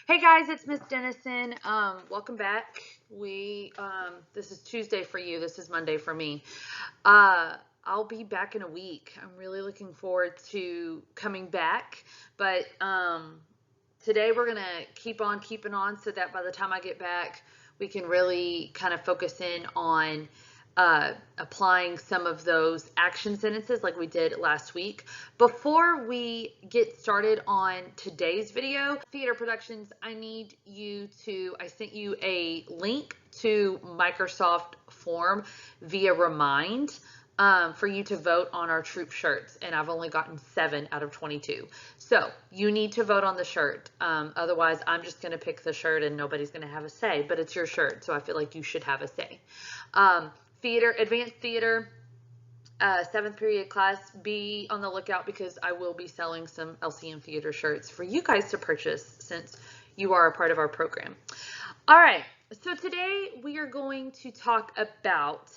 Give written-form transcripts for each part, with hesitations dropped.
Hey guys, it's Miss Dennison. Welcome back. This is Tuesday for you. This is Monday for me. I'll be back in a week. I'm really looking forward to coming back. But today we're gonna keep on keeping on so that by the time I get back, we can really kind of focus in on applying some of those action sentences like we did last week. Before we get started on today's video, Theater Productions, I sent you a link to Microsoft form via Remind for you to vote on our troop shirts, and I've only gotten 7 out of 22. So you need to vote on the shirt. Otherwise, I'm just going to pick the shirt and nobody's going to have a say, but it's your shirt, so I feel like you should have a say. Advanced theater, 7th period class, be on the lookout because I will be selling some LCM theater shirts for you guys to purchase since you are a part of our program. All right, so today we are going to talk about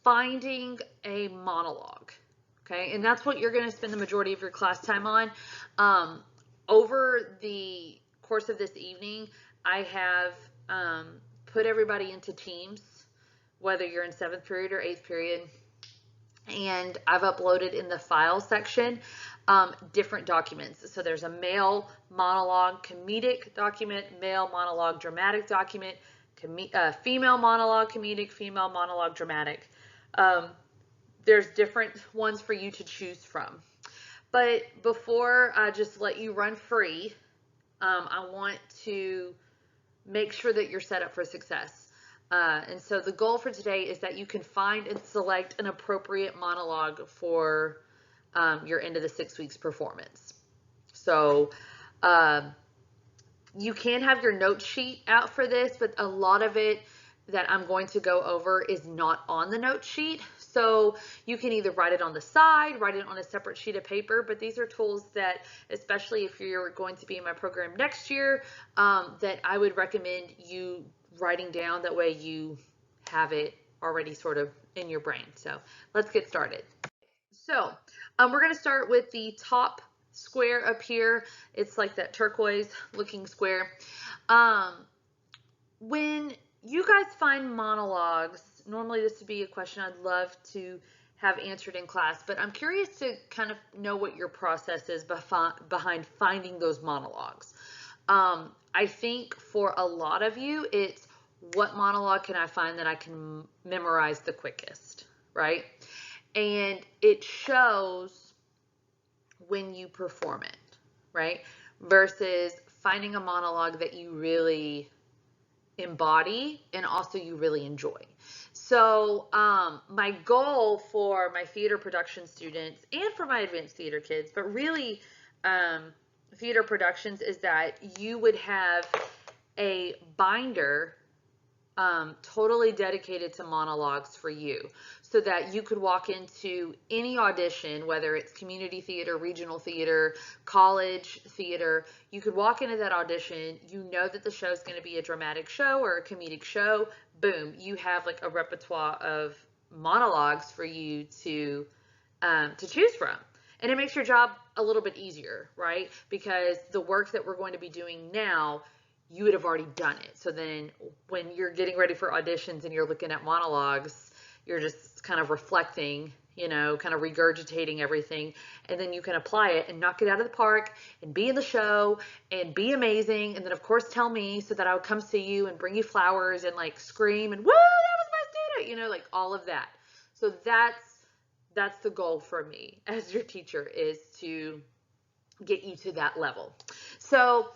finding a monologue, okay? And that's what you're going to spend the majority of your class time on. Over the course of this evening, I have put everybody into teams, whether you're in 7th period or 8th period, and I've uploaded in the file section different documents. So there's a male monologue comedic document, male monologue dramatic document, female monologue comedic, female monologue dramatic. There's different ones for you to choose from. But before I just let you run free, I want to make sure that you're set up for success. And so the goal for today is that you can find and select an appropriate monologue for your end of the 6 weeks performance. So you can have your note sheet out for this, but a lot of it that I'm going to go over is not on the note sheet. So you can either write it on the side, write it on a separate sheet of paper, but these are tools that, especially if you're going to be in my program next year, that I would recommend you writing down. That way you have it already sort of in your brain. So let's get started. So we're going to start with the top square up here. It's like that turquoise looking square. When you guys find monologues, normally this would be a question I'd love to have answered in class, but I'm curious to kind of know what your process is behind finding those monologues. I think for a lot of you, it's what monologue can I find that I can memorize the quickest, right? And it shows when you perform it, right? Versus finding a monologue that you really embody and also you really enjoy. So my goal for my theater production students and for my advanced theater kids, but really theater productions, is that you would have a binder totally dedicated to monologues for you, so that you could walk into any audition, whether it's community theater, regional theater, college theater. You could walk into that audition, you know that the show is going to be a dramatic show or a comedic show. Boom, you have like a repertoire of monologues for you to choose from. And it makes your job a little bit easier, right? Because the work that we're going to be doing now, you would have already done it. So then when you're getting ready for auditions and you're looking at monologues, you're just kind of reflecting, kind of regurgitating everything, and then you can apply it and knock it out of the park and be in the show and be amazing. And then of course tell me so that I would come see you and bring you flowers and like scream and woo, that was my student, like all of that. So that's the goal for me as your teacher, is to get you to that level. So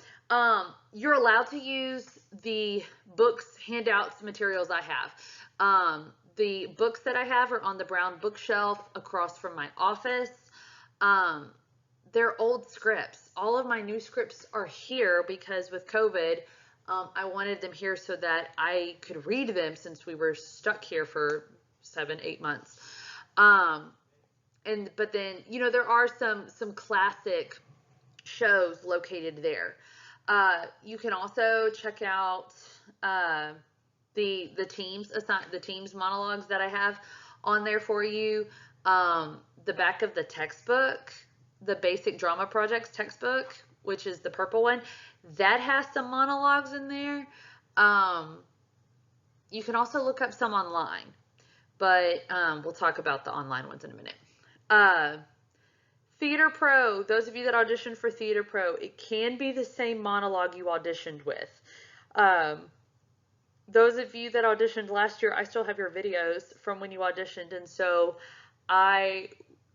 you're allowed to use the books, handouts, materials I have. The books that I have are on the brown bookshelf across from my office. They're old scripts. All of my new scripts are here because with COVID, I wanted them here so that I could read them since we were stuck here for 7-8 months. But then, there are some classic shows located there. You can also check out the teams monologues that I have on there for you. The back of the textbook, the basic drama projects textbook, which is the purple one, That has some monologues in there. You can also look up some online, but we'll talk about the online ones in a minute. Theater Pro, those of you that auditioned for Theater Pro, it can be the same monologue you auditioned with. Those of you that auditioned last year, I still have your videos from when you auditioned, and so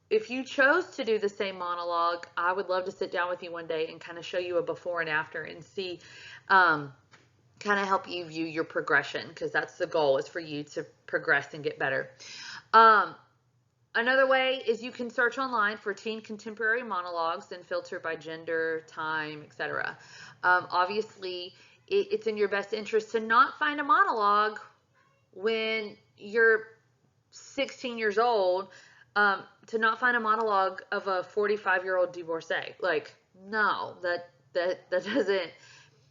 if you chose to do the same monologue, I would love to sit down with you one day and kind of show you a before and after and see, kind of help you view your progression, because that's the goal, is for you to progress and get better. Another way is you can search online for teen contemporary monologues and filter by gender, time, etc. Obviously, it's in your best interest to not find a monologue when you're 16 years old, to not find a monologue of a 45-year-old divorcee. Like, no, that doesn't,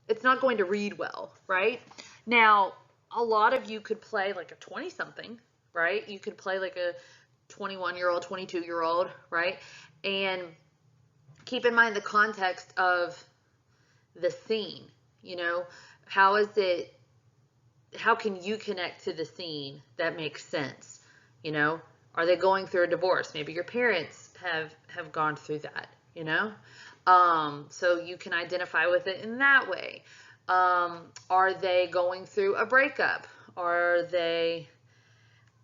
it's not going to read well, right? Now, a lot of you could play like a 20-something, right? You could play like a 21-year-old, 22-year-old, right? And keep in mind the context of the scene, you know, how can you connect to the scene that makes sense? You know, are they going through a divorce? Maybe your parents have gone through that, you know? So you can identify with it in that way. Are they going through a breakup? Are they,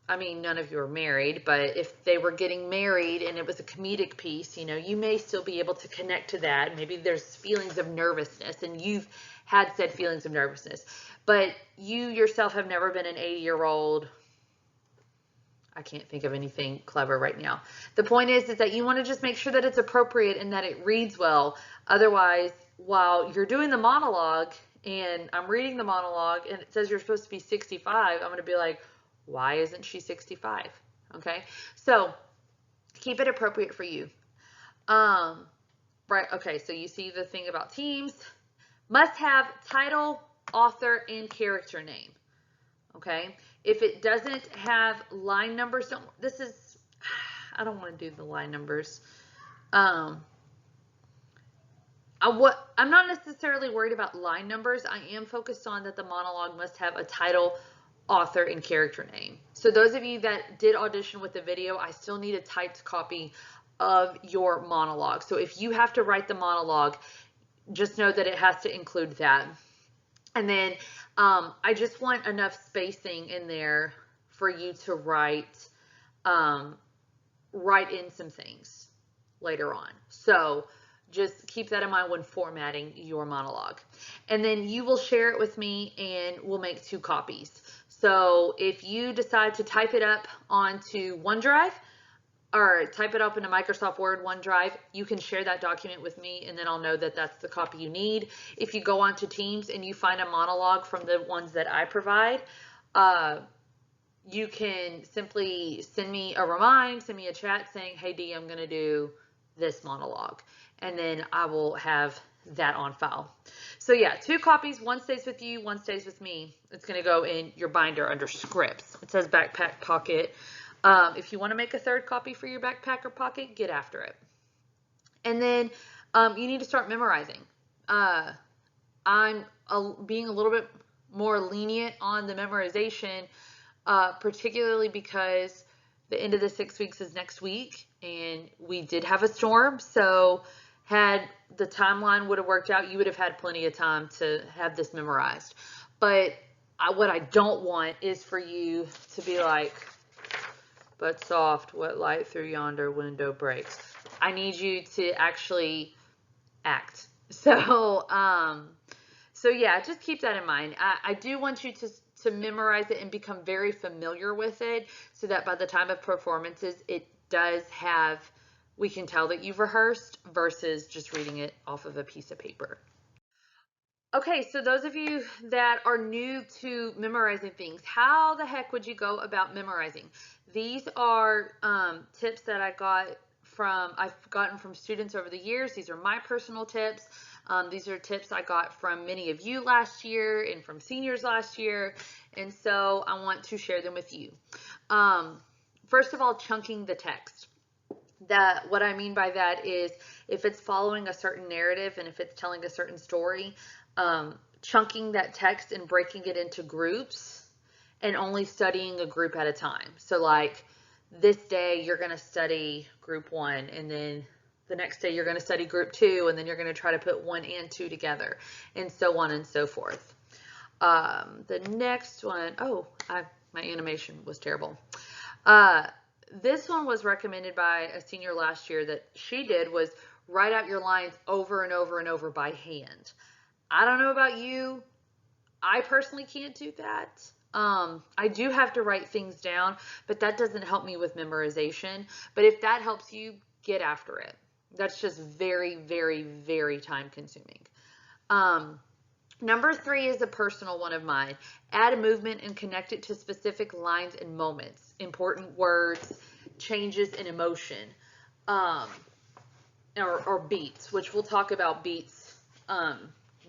I mean, none of you are married, but if they were getting married and it was a comedic piece, you know, you may still be able to connect to that. Maybe there's feelings of nervousness, and you've had said feelings of nervousness, but you yourself have never been an 80-year-old. I can't think of anything clever right now. The point is that you want to just make sure that it's appropriate and that it reads well. Otherwise, while you're doing the monologue and I'm reading the monologue and it says you're supposed to be 65, I'm going to be like, why isn't she 65? Okay, so keep it appropriate for you. Right, okay, so you see the thing about teams. Must have title, author, and character name. Okay, if it doesn't have line numbers, I don't want to do the line numbers. I'm not necessarily worried about line numbers. I am focused on that the monologue must have a title, author, and character name. So those of you that did audition with the video, I still need a typed copy of your monologue. So if you have to write the monologue, just know that it has to include that. And then I just want enough spacing in there for you to write in some things later on. So just keep that in mind when formatting your monologue. And then you will share it with me and we'll make 2 copies. So if you decide to type it up onto OneDrive or type it up in a Microsoft Word OneDrive, you can share that document with me and then I'll know that that's the copy you need. If you go onto Teams and you find a monologue from the ones that I provide, you can simply send me a chat saying, hey Dee, I'm gonna do this monologue. And then I will have that on file. So yeah, 2 copies, one stays with you, one stays with me. It's gonna go in your binder under scripts. It says backpack pocket. If you want to make a 3rd copy for your backpack or pocket, get after it. And then you need to start memorizing. I'm being a little bit more lenient on the memorization, particularly because the end of the 6 weeks is next week, and we did have a storm. So had the timeline would have worked out, you would have had plenty of time to have this memorized. But what I don't want is for you to be like, but soft, what light through yonder window breaks. I need you to actually act. So yeah, just keep that in mind. I do want you to memorize it and become very familiar with it so that by the time of performances, it does have, we can tell that you've rehearsed versus just reading it off of a piece of paper. Okay, so those of you that are new to memorizing things, how the heck would you go about memorizing? These are tips that I've gotten from students over the years. These are my personal tips. These are tips I got from many of you last year and from seniors last year. And so I want to share them with you. First of all, chunking the text. That what I mean by that is if it's following a certain narrative and if it's telling a certain story, chunking that text and breaking it into groups and only studying a group at a time. So like this day you're going to study group 1, and then the next day you're going to study group 2, and then you're going to try to put 1 and 2 together, and so on and so forth. The next one, my animation was terrible. This one was recommended by a senior last year. That she did was write out your lines over and over and over by hand. I don't know about you. I personally can't do that. I do have to write things down, but that doesn't help me with memorization. But if that helps you, get after it. That's just very, very, very time consuming. Number 3 is a personal one of mine. Add a movement and connect it to specific lines and moments, important words, changes in emotion, or beats, which we'll talk about beats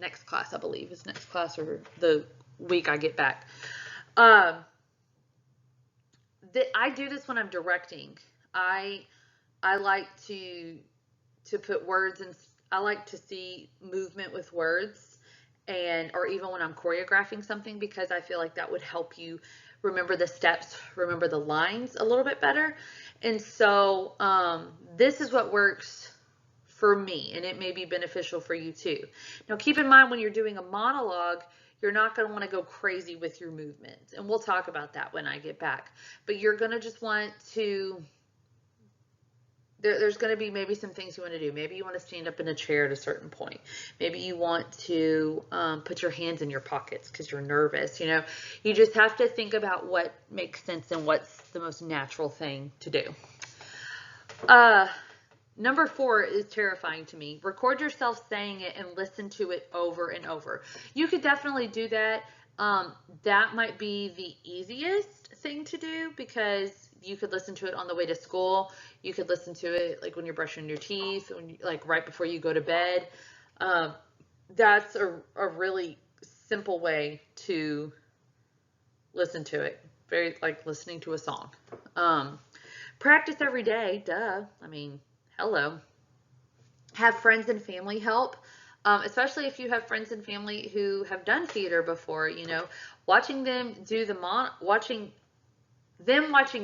next class, I believe. Is next class or the week I get back. I do this when I'm directing. I like to put words in. I like to see movement with words, or even when I'm choreographing something, because I feel like that would help you remember the steps, remember the lines a little bit better. And so this is what works for me, and it may be beneficial for you too. Now keep in mind, when you're doing a monologue, you're not going to want to go crazy with your movements, and we'll talk about that when I get back. But you're going to just want to, there's going to be maybe some things you want to do. Maybe you want to stand up in a chair at a certain point. Maybe you want to put your hands in your pockets because you're nervous. You know, you just have to think about what makes sense and what's the most natural thing to do. Number 4 is terrifying to me. Record yourself saying it and listen to it over and over. You could definitely do that. That might be the easiest thing to do, because you could listen to it on the way to school. You could listen to it like when you're brushing your teeth, like right before you go to bed. That's a really simple way to listen to it. Very like listening to a song. Practice every day. Duh. I mean, hello. Have friends and family help, especially if you have friends and family who have done theater before. You know, watching them do watching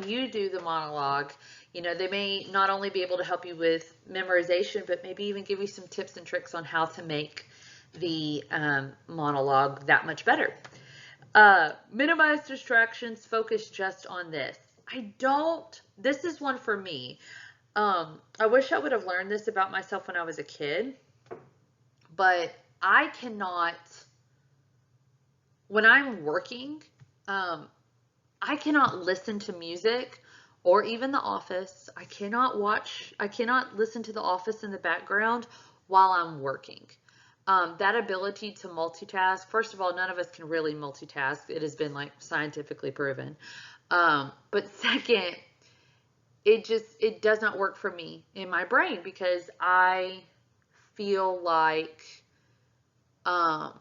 you do the monologue. You know, they may not only be able to help you with memorization, but maybe even give you some tips and tricks on how to make the monologue that much better. Minimize distractions. Focus just on this. This is one for me. I wish I would have learned this about myself when I was a kid, but I cannot, when I'm working, I cannot listen to music or even The Office. I cannot listen to The Office in the background while I'm working. That ability to multitask, first of all, none of us can really multitask. It has been like scientifically proven. But second, it does not work for me in my brain, because I feel like, I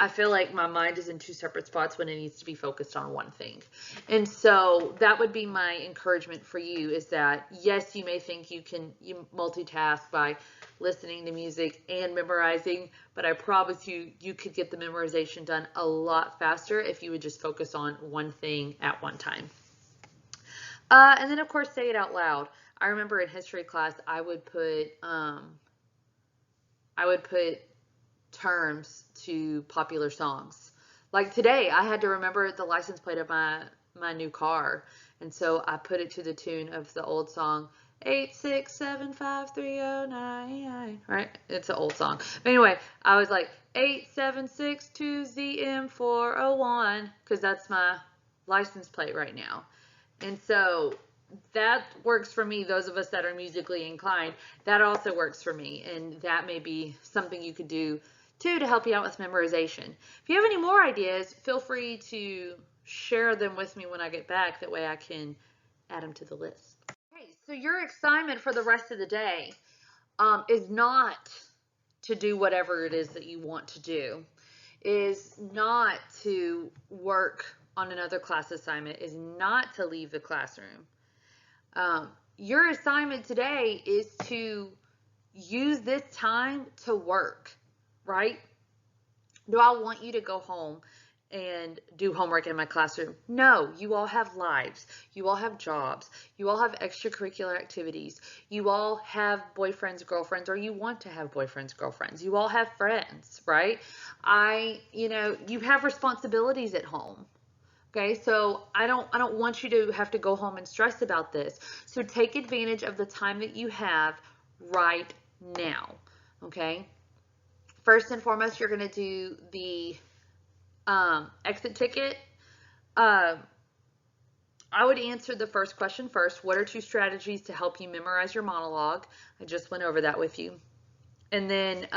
feel like my mind is in 2 separate spots when it needs to be focused on one thing. And so that would be my encouragement for you, is that yes, you may think you multitask by listening to music and memorizing, but I promise you, you could get the memorization done a lot faster if you would just focus on one thing at one time. And then of course, say it out loud. I remember in history class, I would put terms to popular songs. Like today, I had to remember the license plate of my new car, and so I put it to the tune of the old song 8675309. Right? It's an old song. But anyway, I was like 87620ZM401, because that's my license plate right now. And so that works for me. Those of us that are musically inclined, that also works for me, and that may be something you could do too to help you out with memorization. If you have any more ideas, feel free to share them with me when I get back. That way I can add them to the list. Okay, so your assignment for the rest of the day is not to do whatever it is that you want to do, is not to work on another class assignment is not to leave the classroom. Your assignment today is to use this time to work, right? Do I want you to go home and do homework in my classroom? No, you all have lives. You all have jobs. You all have extracurricular activities. You all have boyfriends, girlfriends, or you want to have boyfriends, girlfriends. You all have friends, right? You have responsibilities at home. Okay, so I don't want you to have to go home and stress about this. So take advantage of the time that you have right now. Okay. First and foremost, you're going to do the exit ticket. I would answer the first question first. What are 2 strategies to help you memorize your monologue? I just went over that with you. And then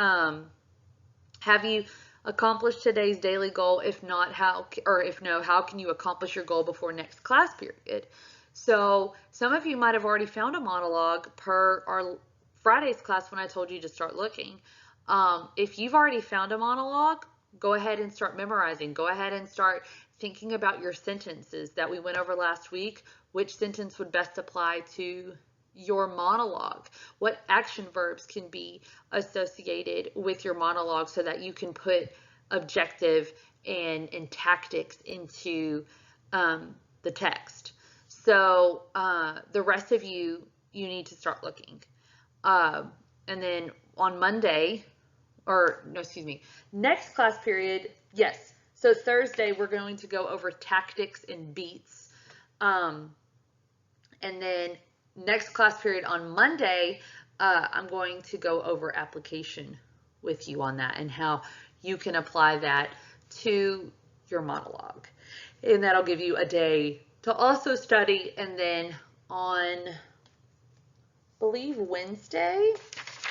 have you accomplished today's daily goal? If not, how, or if no, how can you accomplish your goal before next class period? So some of you might have already found a monologue per our Friday's class when I told you to start looking. If you've already found a monologue, go ahead and start memorizing. Go ahead and start thinking about your sentences that we went over last week. Which sentence would best apply to your monologue? What action verbs can be associated with your monologue so that you can put objective and tactics into the text? So the rest of you need to start looking. And then on Monday, next class period, yes. So Thursday, we're going to go over tactics and beats. And then next class period on Monday, I'm going to go over application with you on that and how you can apply that to your monologue. And that'll give you a day to also study. And then on, I believe Wednesday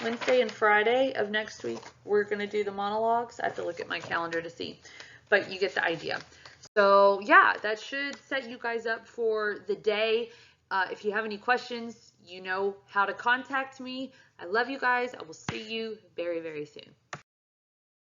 and Friday of next week, we're going to do the monologues. I have to look at my calendar to see, but you get the idea. So yeah, that should set you guys up for the day. If you have any questions, you know how to contact me. I love you guys. I will see you very, very soon.